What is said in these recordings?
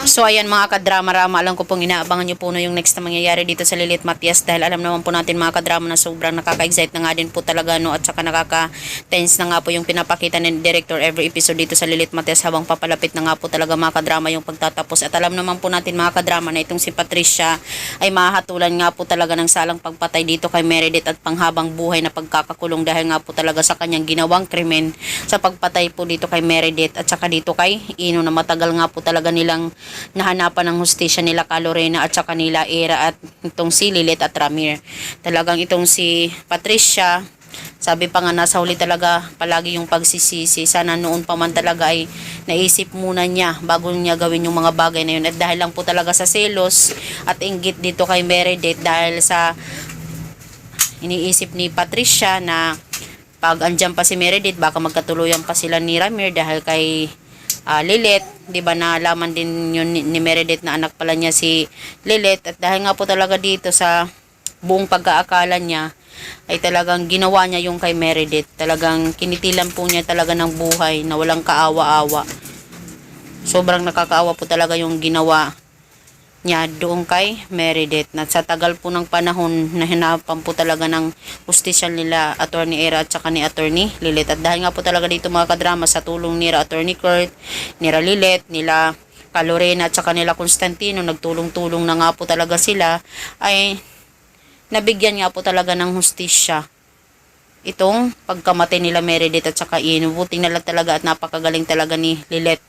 So ayan mga kadrama-rama, alam ko pong inaabangan nyo po na yung next na mangyayari dito sa Lilith Matias dahil alam naman po natin mga kadrama na sobrang nakaka-excite na nga din po talaga no, at saka nakaka-tense na nga po yung pinapakita ng director every episode dito sa Lilith Matias habang papalapit na nga po talaga mga kadrama yung pagtatapos. At alam naman po natin mga kadrama na itong si Patricia ay mahatulan nga po talaga ng salang pagpatay dito kay Meredith at panghabang buhay na pagkakakulong dahil nga po talaga sa kanyang ginawang krimen sa pagpatay po dito kay Meredith at saka dito kay Ino na matagal nga po talaga nilang nahanapan ng hustisya nila ka Lorena at saka nila Era at itong si Lilith at Ramir. Talagang itong si Patricia, sabi pa nga nasa huli talaga palagi yung pagsisisi. Sana noon pa man talaga ay naisip muna niya bago niya gawin yung mga bagay na yun. At dahil lang po talaga sa selos at inggit dito kay Meredith dahil sa iniisip ni Patricia na pag andyan pa si Meredith baka magkatuluyan pa sila ni Ramir dahil kay Lilith, 'di ba, nalaman din yun ni Meredith na anak pala niya si Lilith at dahil nga po talaga dito sa buong pag-aakala niya ay talagang ginawa niya yung kay Meredith. Talagang kinitilan po niya talaga ng buhay na walang kaawa-awa. Sobrang nakakaawa po talaga yung ginawa niya doon kay Meredith. Na sa tagal po ng panahon na hinapan po talaga ng hustisya nila Attorney Era at saka ni Attorney Lilith. At dahil nga po talaga dito mga kadrama sa tulong nila Attorney Kurt, nila Lilith, nila Lorena at saka nila Constantino, nagtulong-tulong na nga po talaga sila, ay nabigyan nga po talaga ng hustisya itong pagkamatay nila Meredith at saka Ino. Buti na lang talaga at napakagaling talaga ni Lilith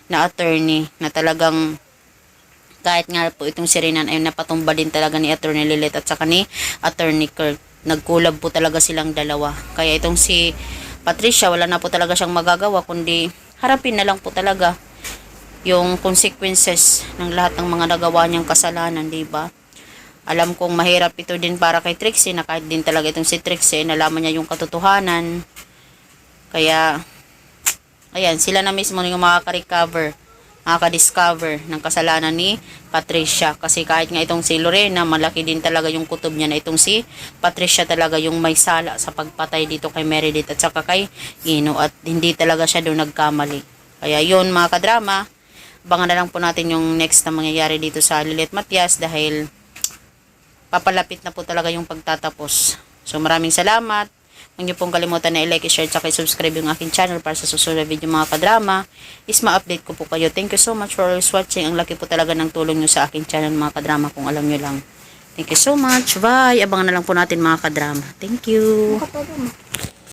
na attorney na talagang kahit nga po itong si Renan ay napatumba din talaga ni Attorney Lilith at saka ni Attorney Kurt. Nagkulab po talaga silang dalawa. Kaya itong si Patricia wala na po talaga siyang magagawa kundi harapin na lang po talaga yung consequences ng lahat ng mga nagawa niyang kasalanan, diba? Alam kong mahirap ito din para kay Trixie na kahit din talaga itong si Trixie nalaman niya yung katotohanan. Kaya ayan, sila na mismo yung makaka-discover ng kasalanan ni Patricia. Kasi kahit nga itong si Lorena, malaki din talaga yung kutob niya na itong si Patricia talaga yung may sala sa pagpatay dito kay Meredith at saka kay Ino. At hindi talaga siya doon nagkamali. Kaya yun mga kadrama, abangan na lang po natin yung next na mangyayari dito sa Lilith Matias dahil papalapit na po talaga yung pagtatapos. So maraming salamat. Huwag niyo pong kalimutan na i-like, i-share, at i-subscribe yung aking channel para sa susunod na video mga kadrama. Is ma-update ko po kayo. Thank you so much for always watching. Ang laki po talaga ng tulong nyo sa aking channel mga kadrama kung alam nyo lang. Thank you so much. Bye. Abangan na lang po natin mga kadrama. Thank you.